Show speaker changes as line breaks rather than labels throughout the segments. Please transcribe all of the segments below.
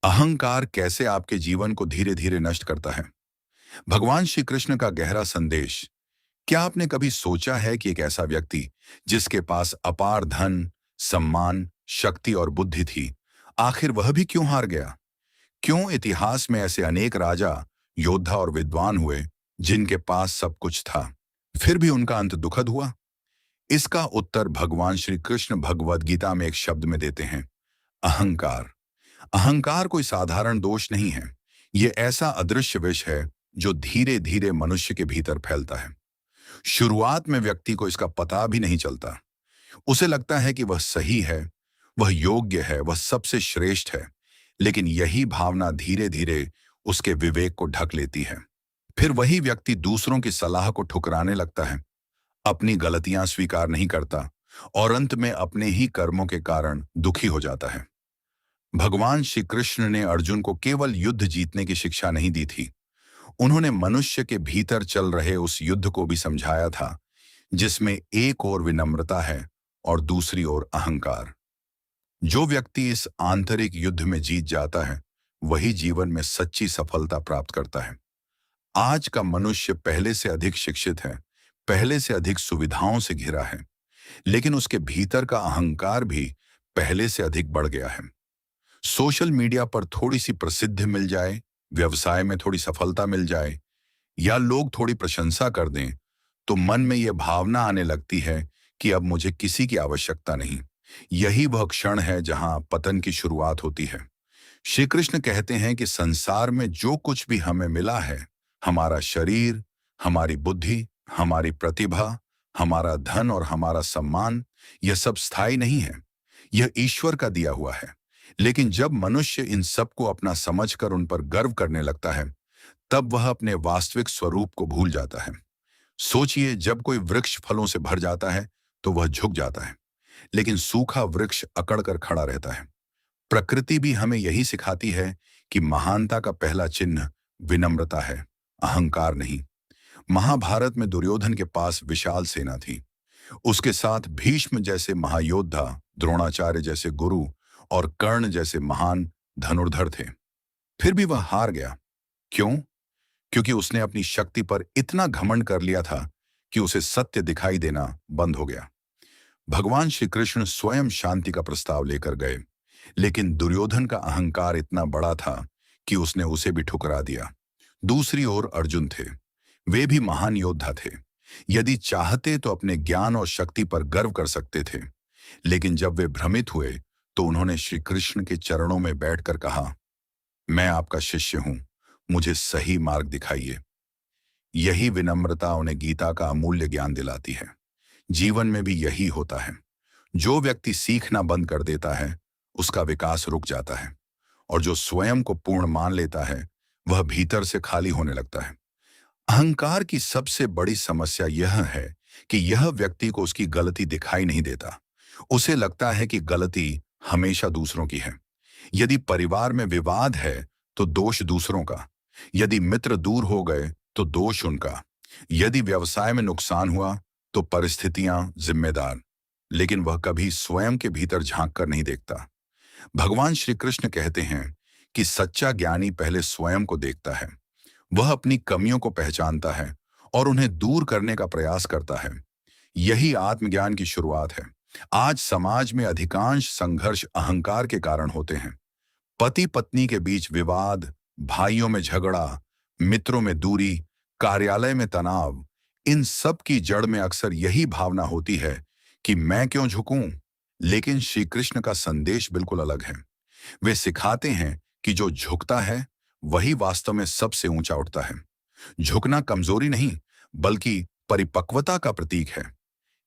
अहंकार कैसे आपके जीवन को धीरे धीरे नष्ट करता है। भगवान श्री कृष्ण का गहरा संदेश। क्या आपने कभी सोचा है कि एक ऐसा व्यक्ति जिसके पास अपार धन, सम्मान, शक्ति और बुद्धि थी, आखिर वह भी क्यों हार गया? क्यों इतिहास में ऐसे अनेक राजा, योद्धा और विद्वान हुए जिनके पास सब कुछ था, फिर भी उनका अंत दुखद हुआ? इसका उत्तर भगवान श्री कृष्ण भगवद गीता में एक शब्द में देते हैं, अहंकार। अहंकार कोई साधारण दोष नहीं है। ये ऐसा अदृश्य विष है जो धीरे धीरे मनुष्य के भीतर फैलता है। शुरुआत में व्यक्ति को इसका पता भी नहीं चलता। उसे लगता है कि वह सही है, वह योग्य है, वह सबसे श्रेष्ठ है। लेकिन यही भावना धीरे धीरे उसके विवेक को ढक लेती है। फिर वही व्यक्ति दूसरों की सलाह को ठुकराने लगता है, अपनी गलतियां स्वीकार नहीं करता और अंत में अपने ही कर्मों के कारण दुखी हो जाता है। भगवान श्री कृष्ण ने अर्जुन को केवल युद्ध जीतने की शिक्षा नहीं दी थी। उन्होंने मनुष्य के भीतर चल रहे उस युद्ध को भी समझाया था, जिसमें एक ओर विनम्रता है और दूसरी ओर अहंकार। जो व्यक्ति इस आंतरिक युद्ध में जीत जाता है, वही जीवन में सच्ची सफलता प्राप्त करता है। आज का मनुष्य पहले से अधिक शिक्षित है, पहले से अधिक सुविधाओं से घिरा है, लेकिन उसके भीतर का अहंकार भी पहले से अधिक बढ़ गया है। सोशल मीडिया पर थोड़ी सी प्रसिद्धि मिल जाए, व्यवसाय में थोड़ी सफलता मिल जाए या लोग थोड़ी प्रशंसा कर दें, तो मन में यह भावना आने लगती है कि अब मुझे किसी की आवश्यकता नहीं। यही वह क्षण है जहां पतन की शुरुआत होती है। श्री कृष्ण कहते हैं कि संसार में जो कुछ भी हमें मिला है, हमारा शरीर, हमारी बुद्धि, हमारी प्रतिभा, हमारा धन और हमारा सम्मान, यह सब स्थायी नहीं है। यह ईश्वर का दिया हुआ है। लेकिन जब मनुष्य इन सब को अपना समझकर उन पर गर्व करने लगता है, तब वह अपने वास्तविक स्वरूप को भूल जाता है। सोचिए, जब कोई वृक्ष फलों से भर जाता है तो वह झुक जाता है, लेकिन सूखा वृक्ष अकड़ कर खड़ा रहता है। प्रकृति भी हमें यही सिखाती है कि महानता का पहला चिन्ह विनम्रता है, अहंकार नहीं। महाभारत में दुर्योधन के पास विशाल सेना थी। उसके साथ भीष्म जैसे महायोद्धा, द्रोणाचार्य जैसे गुरु और कर्ण जैसे महान धनुर्धर थे। फिर भी वह हार गया। क्यों? क्योंकि उसने अपनी शक्ति पर इतना घमंड कर लिया था कि उसे सत्य दिखाई देना बंद हो गया। भगवान श्री कृष्ण स्वयं शांति का प्रस्ताव लेकर गए, लेकिन दुर्योधन का अहंकार इतना बड़ा था कि उसने उसे भी ठुकरा दिया। दूसरी ओर अर्जुन थे। वे भी महान योद्धा थे। यदि चाहते तो अपने ज्ञान और शक्ति पर गर्व कर सकते थे, लेकिन जब वे भ्रमित हुए तो उन्होंने श्री कृष्ण के चरणों में बैठकर कहा, मैं आपका शिष्य हूं, मुझे सही मार्ग दिखाइए। यही विनम्रता उन्हें गीता का अमूल्य ज्ञान दिलाती है। जीवन में भी यही होता है। जो व्यक्ति सीखना बंद कर देता है, उसका विकास रुक जाता है, और जो स्वयं को पूर्ण मान लेता है, वह भीतर से खाली होने लगता है। अहंकार की सबसे बड़ी समस्या यह है कि यह व्यक्ति को उसकी गलती दिखाई नहीं देता। उसे लगता है कि गलती हमेशा दूसरों की है। यदि परिवार में विवाद है तो दोष दूसरों का, यदि मित्र दूर हो गए तो दोष उनका, यदि व्यवसाय में नुकसान हुआ तो परिस्थितियां जिम्मेदार। लेकिन वह कभी स्वयं के भीतर झांक कर नहीं देखता। भगवान श्री कृष्ण कहते हैं कि सच्चा ज्ञानी पहले स्वयं को देखता है। वह अपनी कमियों को पहचानता है और उन्हें दूर करने का प्रयास करता है। यही आत्मज्ञान की शुरुआत है। आज समाज में अधिकांश संघर्ष अहंकार के कारण होते हैं। पति पत्नी के बीच विवाद, भाइयों में झगड़ा, मित्रों में दूरी, कार्यालय में तनाव, इन सब की जड़ में अक्सर यही भावना होती है कि मैं क्यों झुकूं। लेकिन श्री कृष्ण का संदेश बिल्कुल अलग है। वे सिखाते हैं कि जो झुकता है वही वास्तव में सबसे ऊंचा उठता है। झुकना कमजोरी नहीं, बल्कि परिपक्वता का प्रतीक है।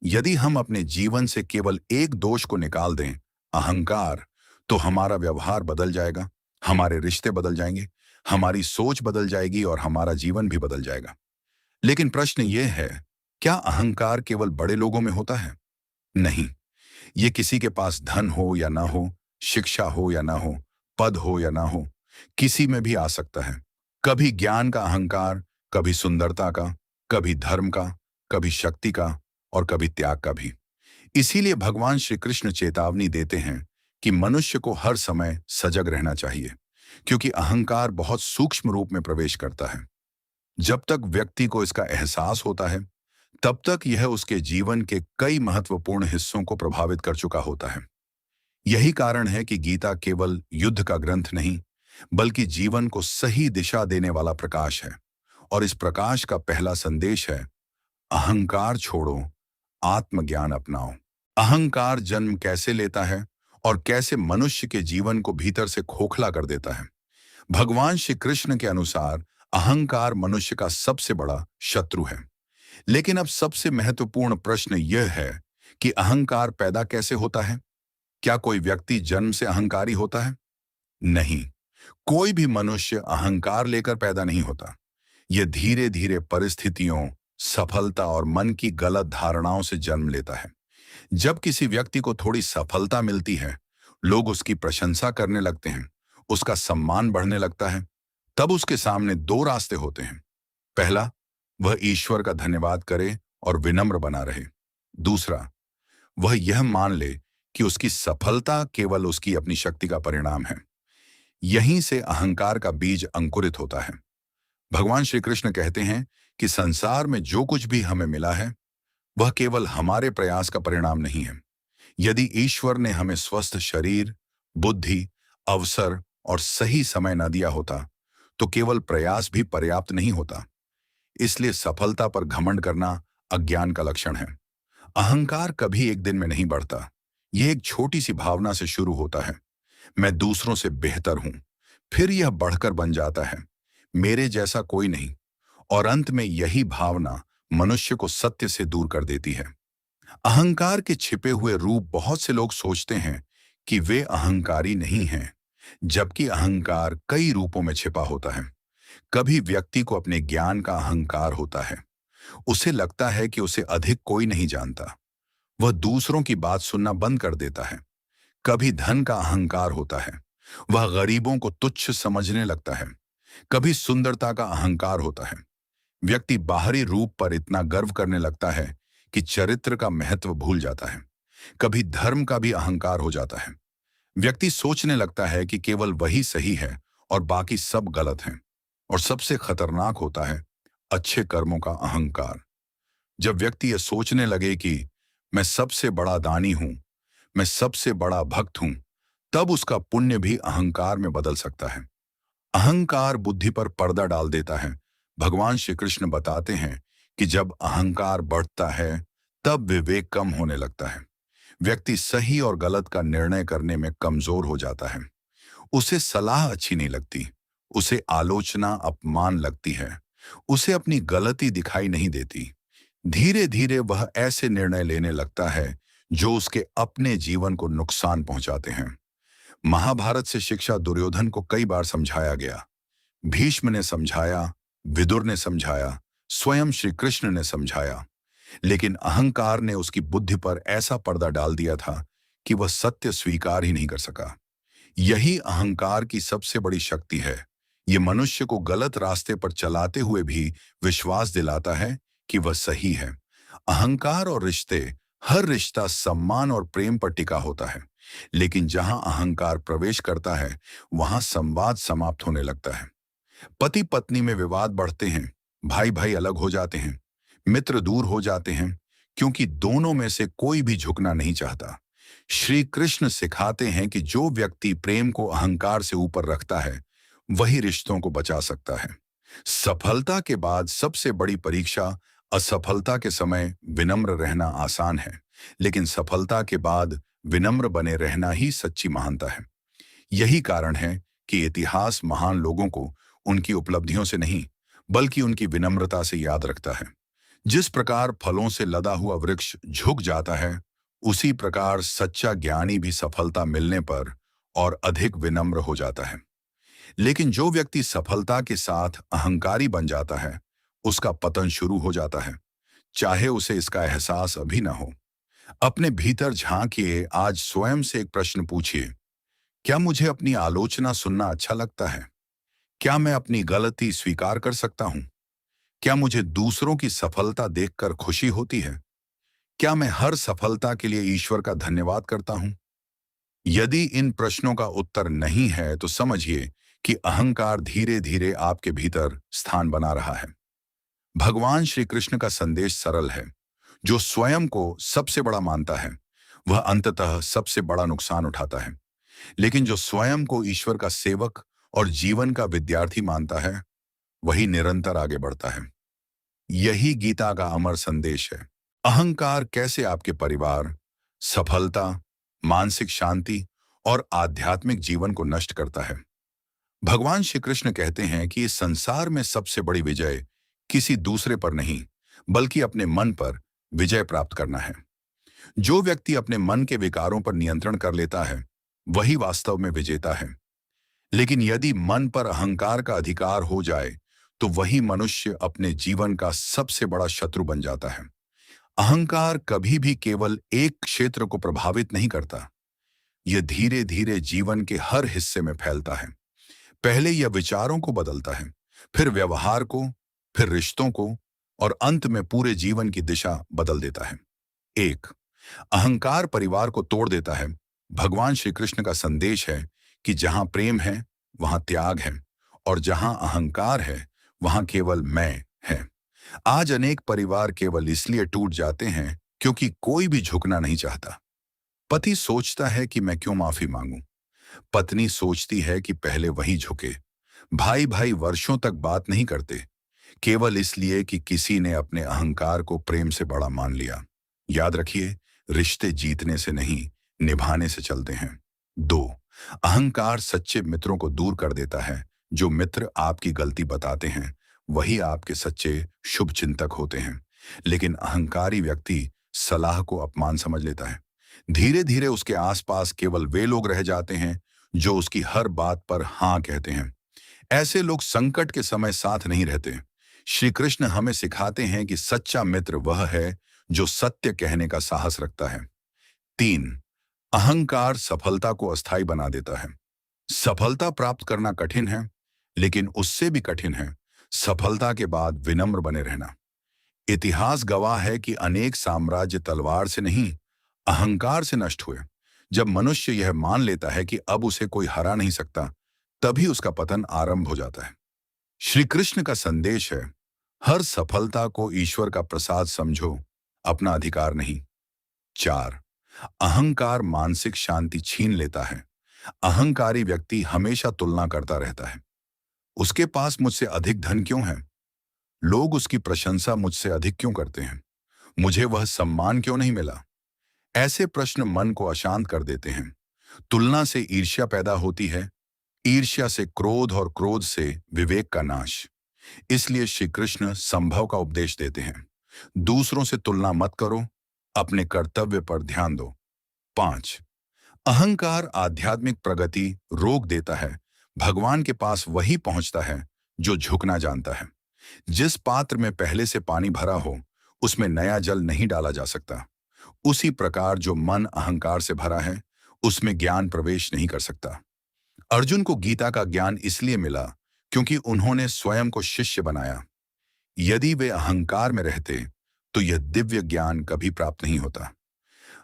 यदि हम अपने जीवन से केवल एक दोष को निकाल दें, अहंकार, तो हमारा व्यवहार बदल जाएगा, हमारे रिश्ते बदल जाएंगे, हमारी सोच बदल जाएगी और हमारा जीवन भी बदल जाएगा। लेकिन प्रश्न यह है, क्या अहंकार केवल बड़े लोगों में होता है? नहीं। ये किसी के पास धन हो या ना हो, शिक्षा हो या ना हो, पद हो या ना हो, किसी में भी आ सकता है। कभी ज्ञान का अहंकार, कभी सुंदरता का, कभी धर्म का, कभी शक्ति का और कभी त्याग का भी। इसीलिए भगवान श्री कृष्ण चेतावनी देते हैं कि मनुष्य को हर समय सजग रहना चाहिए। क्योंकि अहंकार बहुत सूक्ष्म रूप में प्रवेश करता है। जब तक व्यक्ति को इसका एहसास होता है, तब तक यह उसके जीवन के कई महत्वपूर्ण हिस्सों को प्रभावित कर चुका होता है। यही कारण है कि गीता केवल युद्ध का ग्रंथ नहीं, बल्कि जीवन को सही दिशा देने वाला प्रकाश है। और इस प्रकाश का पहला संदेश है, अहंकार छोड़ो, आत्मज्ञान अपनाओ। अहंकार जन्म कैसे लेता है और कैसे मनुष्य के जीवन को भीतर से खोखला कर देता है। भगवान श्री कृष्ण के अनुसार अहंकार मनुष्य का सबसे बड़ा शत्रु है। लेकिन अब सबसे महत्वपूर्ण प्रश्न यह है कि अहंकार पैदा कैसे होता है। क्या कोई व्यक्ति जन्म से अहंकारी होता है? नहीं, कोई भी मनुष्य अहंकार लेकर पैदा नहीं होता। यह धीरे धीरे परिस्थितियों, सफलता और मन की गलत धारणाओं से जन्म लेता है। जब किसी व्यक्ति को थोड़ी सफलता मिलती है, लोग उसकी प्रशंसा करने लगते हैं, उसका सम्मान बढ़ने लगता है। तब उसके सामने दो रास्ते होते हैं। पहला, वह ईश्वर का धन्यवाद करे और विनम्र बना रहे। दूसरा, वह यह मान ले कि उसकी सफलता केवल उसकी अपनी शक्ति का परिणाम है। यहीं से अहंकार का बीज अंकुरित होता है। भगवान श्री कृष्ण कहते हैं कि संसार में जो कुछ भी हमें मिला है, वह केवल हमारे प्रयास का परिणाम नहीं है। यदि ईश्वर ने हमें स्वस्थ शरीर, बुद्धि, अवसर और सही समय न दिया होता, तो केवल प्रयास भी पर्याप्त नहीं होता। इसलिए सफलता पर घमंड करना अज्ञान का लक्षण है। अहंकार कभी एक दिन में नहीं बढ़ता। यह एक छोटी सी भावना से शुरू होता है, मैं दूसरों से बेहतर हूं। फिर यह बढ़कर बन जाता है, मेरे जैसा कोई नहीं। और अंत में यही भावना मनुष्य को सत्य से दूर कर देती है। अहंकार के छिपे हुए रूप बहुत से लोग सोचते हैं कि वे अहंकारी नहीं हैं, जबकि अहंकार कई रूपों में छिपा होता है। कभी व्यक्ति को अपने ज्ञान का अहंकार होता है। उसे लगता है कि उसे अधिक कोई नहीं जानता। वह दूसरों की बात सुनना बंद कर देता है। कभी धन का अहंकार होता है। वह गरीबों को तुच्छ समझने लगता है। कभी सुंदरता का अहंकार होता है। व्यक्ति बाहरी रूप पर इतना गर्व करने लगता है कि चरित्र का महत्व भूल जाता है। कभी धर्म का भी अहंकार हो जाता है। व्यक्ति सोचने लगता है कि केवल वही सही है और बाकी सब गलत हैं। और सबसे खतरनाक होता है अच्छे कर्मों का अहंकार। जब व्यक्ति यह सोचने लगे कि मैं सबसे बड़ा दानी हूं, मैं सबसे बड़ा भक्त हूं, तब उसका पुण्य भी अहंकार में बदल सकता है। अहंकार बुद्धि पर पर्दा डाल देता है। भगवान श्री कृष्ण बताते हैं कि जब अहंकार बढ़ता है, तब विवेक कम होने लगता है। व्यक्ति सही और गलत का निर्णय करने में कमजोर हो जाता है। उसे सलाह अच्छी नहीं लगती, उसे आलोचना अपमान लगती है, उसे अपनी गलती दिखाई नहीं देती। धीरे धीरे वह ऐसे निर्णय लेने लगता है जो उसके अपने जीवन को नुकसान पहुंचाते हैं। महाभारत से शिक्षा दुर्योधन को कई बार समझाया गया। भीष्म ने समझाया, विदुर ने समझाया, स्वयं श्री कृष्ण ने समझाया। लेकिन अहंकार ने उसकी बुद्धि पर ऐसा पर्दा डाल दिया था कि वह सत्य स्वीकार ही नहीं कर सका। यही अहंकार की सबसे बड़ी शक्ति है। ये मनुष्य को गलत रास्ते पर चलाते हुए भी विश्वास दिलाता है कि वह सही है। अहंकार और रिश्ते, हर रिश्ता सम्मान और प्रेम पर टिका होता है। लेकिन जहां अहंकार प्रवेश करता है, वहां संवाद समाप्त होने लगता है। पति पत्नी में विवाद बढ़ते हैं, भाई भाई अलग हो जाते हैं, मित्र दूर हो जाते हैं, क्योंकि दोनों में से कोई भी झुकना नहीं चाहता। श्री कृष्ण सिखाते हैं कि जो व्यक्ति प्रेम को अहंकार से ऊपर रखता है, वही रिश्तों को बचा सकता है। सफलता के बाद सबसे बड़ी परीक्षा असफलता के समय विनम्र रहना आसान है, लेकिन सफलता के बाद विनम्र बने रहना ही सच्ची महानता है। यही कारण है कि इतिहास महान लोगों को उनकी उपलब्धियों से नहीं, बल्कि उनकी विनम्रता से याद रखता है। जिस प्रकार फलों से लदा हुआ वृक्ष झुक जाता है, उसी प्रकार सच्चा ज्ञानी भी सफलता मिलने पर और अधिक विनम्र हो जाता है। लेकिन जो व्यक्ति सफलता के साथ अहंकारी बन जाता है, उसका पतन शुरू हो जाता है, चाहे उसे इसका एहसास अभी ना हो। अपने भीतर झांकिए, आज स्वयं से एक प्रश्न पूछिए, क्या मुझे अपनी आलोचना सुनना अच्छा लगता है? क्या मैं अपनी गलती स्वीकार कर सकता हूं? क्या मुझे दूसरों की सफलता देखकर खुशी होती है? क्या मैं हर सफलता के लिए ईश्वर का धन्यवाद करता हूं? यदि इन प्रश्नों का उत्तर नहीं है, तो समझिए कि अहंकार धीरे धीरे आपके भीतर स्थान बना रहा है। भगवान श्री कृष्ण का संदेश सरल है। जो स्वयं को सबसे बड़ा मानता है वह अंततः सबसे बड़ा नुकसान उठाता है, लेकिन जो स्वयं को ईश्वर का सेवक और जीवन का विद्यार्थी मानता है वही निरंतर आगे बढ़ता है। यही गीता का अमर संदेश है। अहंकार कैसे आपके परिवार, सफलता, मानसिक शांति और आध्यात्मिक जीवन को नष्ट करता है। भगवान श्री कृष्ण कहते हैं कि इस संसार में सबसे बड़ी विजय किसी दूसरे पर नहीं, बल्कि अपने मन पर विजय प्राप्त करना है। जो व्यक्ति अपने मन के विकारों पर नियंत्रण कर लेता है वही वास्तव में विजेता है। लेकिन यदि मन पर अहंकार का अधिकार हो जाए तो वही मनुष्य अपने जीवन का सबसे बड़ा शत्रु बन जाता है। अहंकार कभी भी केवल एक क्षेत्र को प्रभावित नहीं करता, यह धीरे धीरे जीवन के हर हिस्से में फैलता है। पहले यह विचारों को बदलता है, फिर व्यवहार को, फिर रिश्तों को और अंत में पूरे जीवन की दिशा बदल देता है। एक, अहंकार परिवार को तोड़ देता है। भगवान श्री कृष्ण का संदेश है कि जहां प्रेम है वहां त्याग है, और जहां अहंकार है वहां केवल मैं है। आज अनेक परिवार केवल इसलिए टूट जाते हैं क्योंकि कोई भी झुकना नहीं चाहता। पति सोचता है कि मैं क्यों माफी मांगूं, पत्नी सोचती है कि पहले वही झुके, भाई भाई वर्षों तक बात नहीं करते, केवल इसलिए कि किसी ने अपने अहंकार को प्रेम से बड़ा मान लिया। याद रखिए, रिश्ते जीतने से नहीं, निभाने से चलते हैं। दो, अहंकार सच्चे मित्रों को दूर कर देता है। जो मित्र आपकी गलती बताते हैं वही आपके सच्चे शुभ चिंतक होते हैं, लेकिन अहंकारी व्यक्ति सलाह को अपमान समझ लेता है। धीरे धीरे उसके आसपास केवल वे लोग रह जाते हैं जो उसकी हर बात पर हाँ कहते हैं। ऐसे लोग संकट के समय साथ नहीं रहते। श्री कृष्ण हमें सिखाते हैं कि सच्चा मित्र वह है जो सत्य कहने का साहस रखता है। तीन, अहंकार सफलता को अस्थायी बना देता है। सफलता प्राप्त करना कठिन है, लेकिन उससे भी कठिन है सफलता के बाद विनम्र बने रहना। इतिहास गवाह है कि अनेक साम्राज्य तलवार से नहीं, अहंकार से नष्ट हुए। जब मनुष्य यह मान लेता है कि अब उसे कोई हरा नहीं सकता, तभी उसका पतन आरंभ हो जाता है। श्री कृष्ण का संदेश है, हर सफलता को ईश्वर का प्रसाद समझो, अपना अधिकार नहीं। चार, अहंकार मानसिक शांति छीन लेता है। अहंकारी व्यक्ति हमेशा तुलना करता रहता है। उसके पास मुझसे अधिक धन क्यों है? लोग उसकी प्रशंसा मुझसे अधिक क्यों करते हैं? मुझे वह सम्मान क्यों नहीं मिला? ऐसे प्रश्न मन को अशांत कर देते हैं। तुलना से ईर्ष्या पैदा होती है, ईर्ष्या से क्रोध और क्रोध से विवेक का नाश। इसलिए श्री कृष्ण संभव का उपदेश देते हैं, दूसरों से तुलना मत करो, अपने कर्तव्य पर ध्यान दो। पांच, अहंकार आध्यात्मिक प्रगति रोक देता है। भगवान के पास वही पहुंचता है जो झुकना जानता है। जिस पात्र में पहले से पानी भरा हो उसमें नया जल नहीं डाला जा सकता। उसी प्रकार जो मन अहंकार से भरा है उसमें ज्ञान प्रवेश नहीं कर सकता। अर्जुन को गीता का ज्ञान इसलिए मिला क्योंकि उन्होंने स्वयं को शिष्य बनाया। यदि वे अहंकार में रहते तो यह दिव्य ज्ञान कभी प्राप्त नहीं होता।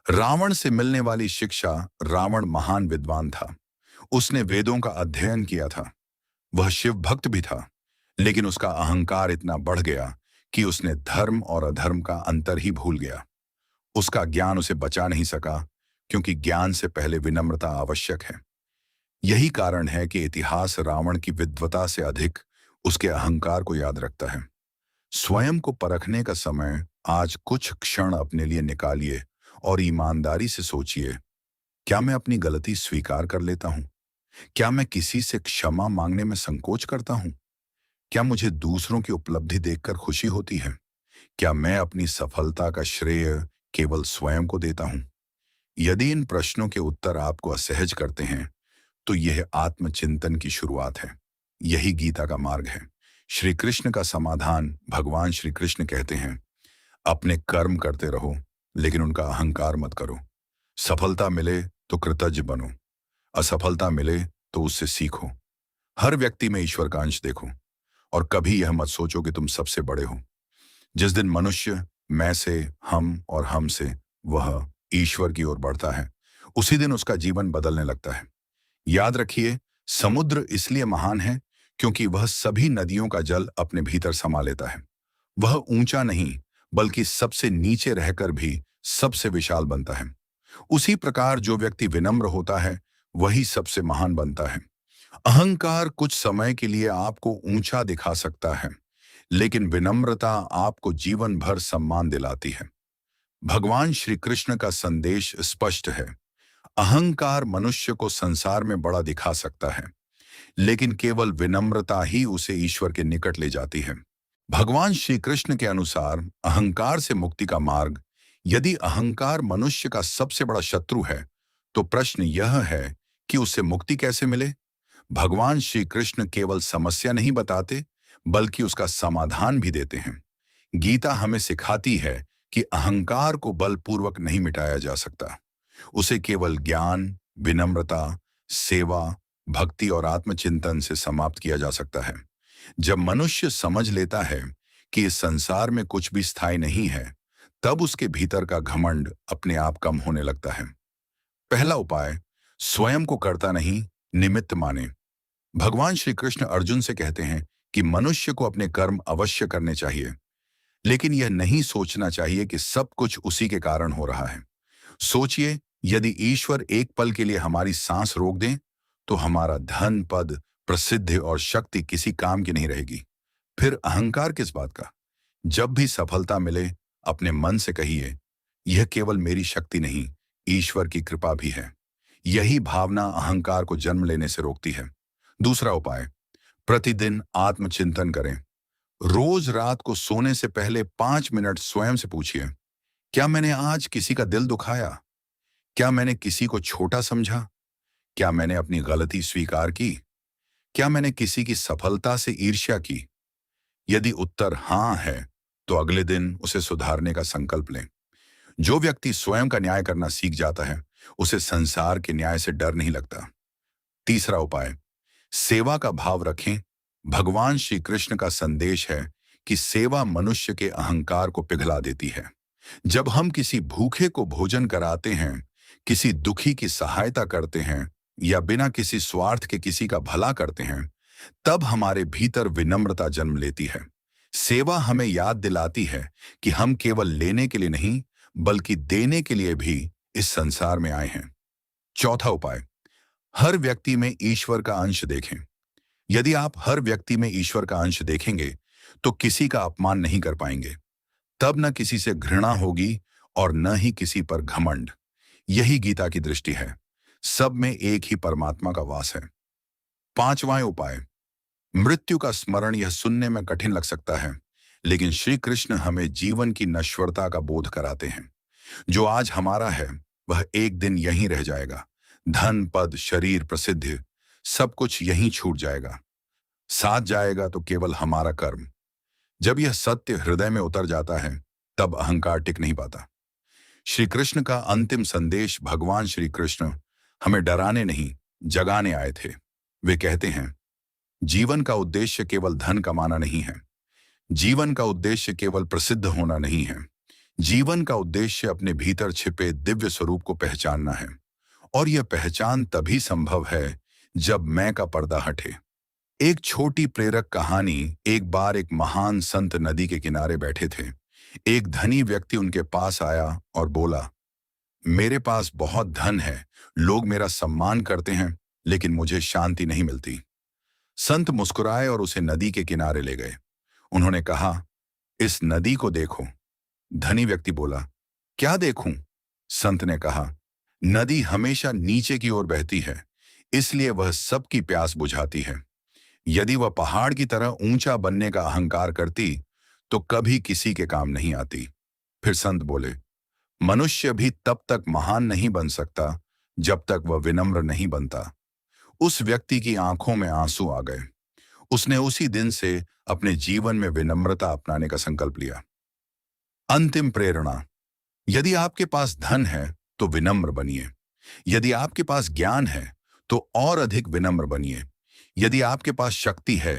रावण से मिलने वाली शिक्षा, रावण महान विद्वान था, उसने वेदों का अध्ययन किया था, वह शिव भक्त भी था, लेकिन उसका अहंकार इतना बढ़ गया कि उसने धर्म और अधर्म का अंतर ही भूल गया। उसका ज्ञान उसे बचा नहीं सका, क्योंकि ज्ञान से पहले विनम्रता आवश्यक है। यही कारण है कि इतिहास रावण की विद्वता से अधिक उसके अहंकार को याद रखता है। स्वयं को परखने का समय आज कुछ क्षण अपने लिए निकालिए और ईमानदारी से सोचिए, क्या मैं अपनी गलती स्वीकार कर लेता हूं? क्या मैं किसी से क्षमा मांगने में संकोच करता हूं? क्या मुझे दूसरों की उपलब्धि देखकर खुशी होती है? क्या मैं अपनी सफलता का श्रेय केवल स्वयं को देता हूं? यदि इन प्रश्नों के उत्तर आपको असहज करते हैं तो यह आत्मचिंतन की शुरुआत है। यही गीता का मार्ग है। श्री कृष्ण का समाधान, भगवान श्री कृष्ण कहते हैं, अपने कर्म करते रहो लेकिन उनका अहंकार मत करो। सफलता मिले तो कृतज्ञ बनो, असफलता मिले तो उससे सीखो। हर व्यक्ति में ईश्वर का अंश देखो और कभी यह मत सोचो कि तुम सबसे बड़े हो। जिस दिन मनुष्य मैं से, हम और हम से वह ईश्वर की ओर बढ़ता है, उसी दिन उसका जीवन बदलने लगता है। याद रखिए, समुद्र इसलिए महान है क्योंकि वह सभी नदियों का जल अपने भीतर समा लेता है। वह ऊंचा नहीं, बल्कि सबसे नीचे रहकर भी सबसे विशाल बनता है। उसी प्रकार जो व्यक्ति विनम्र होता है, वही सबसे महान बनता है। अहंकार कुछ समय के लिए आपको ऊंचा दिखा सकता है, लेकिन विनम्रता आपको जीवन भर सम्मान दिलाती है। भगवान श्री कृष्ण का संदेश स्पष्ट है। अहंकार मनुष्य को संसार में बड़ा दिखा सकता है, लेकिन केवल विनम्रता ही उसे ईश्वर के निकट ले जाती है। भगवान श्री कृष्ण के अनुसार अहंकार से मुक्ति का मार्ग, यदि अहंकार मनुष्य का सबसे बड़ा शत्रु है, तो प्रश्न यह है कि उससे मुक्ति कैसे मिले। भगवान श्री कृष्ण केवल समस्या नहीं बताते, बल्कि उसका समाधान भी देते हैं। गीता हमें सिखाती है कि अहंकार को बलपूर्वक नहीं मिटाया जा सकता। उसे केवल ज्ञान, विनम्रता, सेवा, भक्ति और आत्मचिंतन से समाप्त किया जा सकता है। जब मनुष्य समझ लेता है कि इस संसार में कुछ भी स्थायी नहीं है, तब उसके भीतर का घमंड अपने आप कम होने लगता है। पहला उपाय, स्वयं को कर्ता नहीं, निमित्त माने। भगवान श्री कृष्ण अर्जुन से कहते हैं कि मनुष्य को अपने कर्म अवश्य करने चाहिए, लेकिन यह नहीं सोचना चाहिए कि सब कुछ उसी के कारण हो रहा है। सोचिए, यदि ईश्वर एक पल के लिए हमारी सांस रोक दें, तो हमारा धन, पद, प्रसिद्धि और शक्ति किसी काम की नहीं रहेगी। फिर अहंकार किस बात का। जब भी सफलता मिले, अपने मन से कहिए, यह केवल मेरी शक्ति नहीं, ईश्वर की कृपा भी है। यही भावना अहंकार को जन्म लेने से रोकती है। दूसरा उपाय, प्रतिदिन आत्मचिंतन करें। रोज रात को सोने से पहले 5 मिनट स्वयं से पूछिए, क्या मैंने आज किसी का दिल दुखाया? क्या मैंने किसी को छोटा समझा? क्या मैंने अपनी गलती स्वीकार की? क्या मैंने किसी की सफलता से ईर्ष्या की? यदि उत्तर हाँ है, तो अगले दिन उसे सुधारने का संकल्प लें। जो व्यक्ति स्वयं का न्याय करना सीख जाता है, उसे संसार के न्याय से डर नहीं लगता। तीसरा उपाय, सेवा का भाव रखें। भगवान श्री कृष्ण का संदेश है कि सेवा मनुष्य के अहंकार को पिघला देती है। जब हम किसी भूखे को भोजन कराते हैं, किसी दुखी की सहायता करते हैं या बिना किसी स्वार्थ के किसी का भला करते हैं, तब हमारे भीतर विनम्रता जन्म लेती है। सेवा हमें याद दिलाती है कि हम केवल लेने के लिए नहीं, बल्कि देने के लिए भी इस संसार में आए हैं। चौथा उपाय, हर व्यक्ति में ईश्वर का अंश देखें। यदि आप हर व्यक्ति में ईश्वर का अंश देखेंगे, तो किसी का अपमान नहीं कर पाएंगे। तब न किसी से घृणा होगी और न ही किसी पर घमंड। यही गीता की दृष्टि है। सब में एक ही परमात्मा का वास है। पांचवां उपाय, मृत्यु का स्मरण। यह सुनने में कठिन लग सकता है, लेकिन श्री कृष्ण हमें जीवन की नश्वरता का बोध कराते हैं। जो आज हमारा है, वह एक दिन यहीं रह जाएगा। धन, पद, शरीर, प्रसिद्धि, सब कुछ यहीं छूट जाएगा। साथ जाएगा तो केवल हमारा कर्म। जब यह सत्य हृदय में उतर जाता है, तब अहंकार टिक नहीं पाता। श्री कृष्ण का अंतिम संदेश, भगवान श्री कृष्ण हमें डराने नहीं, जगाने आए थे। वे कहते हैं, जीवन का उद्देश्य केवल धन कमाना नहीं है। जीवन का उद्देश्य केवल प्रसिद्ध होना नहीं है। जीवन का उद्देश्य अपने भीतर छिपे दिव्य स्वरूप को पहचानना है। और यह पहचान तभी संभव है जब मैं का पर्दा हटे। एक छोटी प्रेरक कहानी। एक बार एक महान संत नदी के किनारे बैठे थे। एक धनी व्यक्ति उनके पास आया और बोला, मेरे पास बहुत धन है, लोग मेरा सम्मान करते हैं, लेकिन मुझे शांति नहीं मिलती। संत मुस्कुराए और उसे नदी के किनारे ले गए। उन्होंने कहा, इस नदी को देखो। धनी व्यक्ति बोला, क्या देखूं? संत ने कहा, नदी हमेशा नीचे की ओर बहती है, इसलिए वह सबकी प्यास बुझाती है। यदि वह पहाड़ की तरह ऊंचा बनने का अहंकार करती, तो कभी किसी के काम नहीं आती। फिर संत बोले, मनुष्य भी तब तक महान नहीं बन सकता जब तक वह विनम्र नहीं बनता। उस व्यक्ति की आंखों में आंसू आ गए। उसने उसी दिन से अपने जीवन में विनम्रता अपनाने का संकल्प लिया। अंतिम प्रेरणा, यदि आपके पास धन है तो विनम्र बनिए। यदि आपके पास ज्ञान है तो और अधिक विनम्र बनिए। यदि आपके पास शक्ति है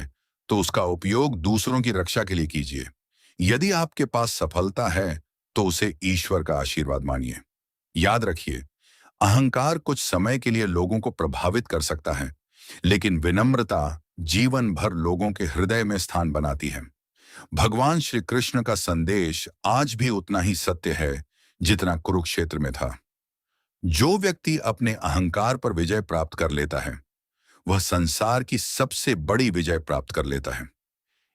तो उसका उपयोग दूसरों की रक्षा के लिए कीजिए। यदि आपके पास सफलता है तो उसे ईश्वर का आशीर्वाद मानिए। याद रखिए, अहंकार कुछ समय के लिए लोगों को प्रभावित कर सकता है, लेकिन विनम्रता जीवन भर लोगों के हृदय में स्थान बनाती है। भगवान श्री कृष्ण का संदेश आज भी उतना ही सत्य है जितना कुरुक्षेत्र में था। जो व्यक्ति अपने अहंकार पर विजय प्राप्त कर लेता है, वह संसार की सबसे बड़ी विजय प्राप्त कर लेता है।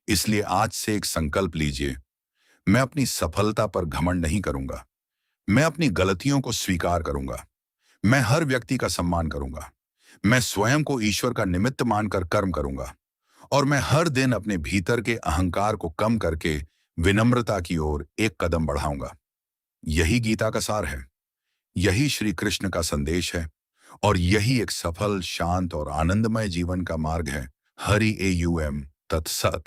इसलिए आज से एक संकल्प लीजिए, मैं अपनी सफलता पर घमंड नहीं करूंगा। मैं अपनी गलतियों को स्वीकार करूंगा। मैं हर व्यक्ति का सम्मान करूंगा। मैं स्वयं को ईश्वर का निमित्त मानकर कर्म करूंगा। और मैं हर दिन अपने भीतर के अहंकार को कम करके विनम्रता की ओर एक कदम बढ़ाऊंगा। यही गीता का सार है। यही श्री कृष्ण का संदेश है। और यही एक सफल, शांत और आनंदमय जीवन का मार्ग है। हरि AUM तत्सत।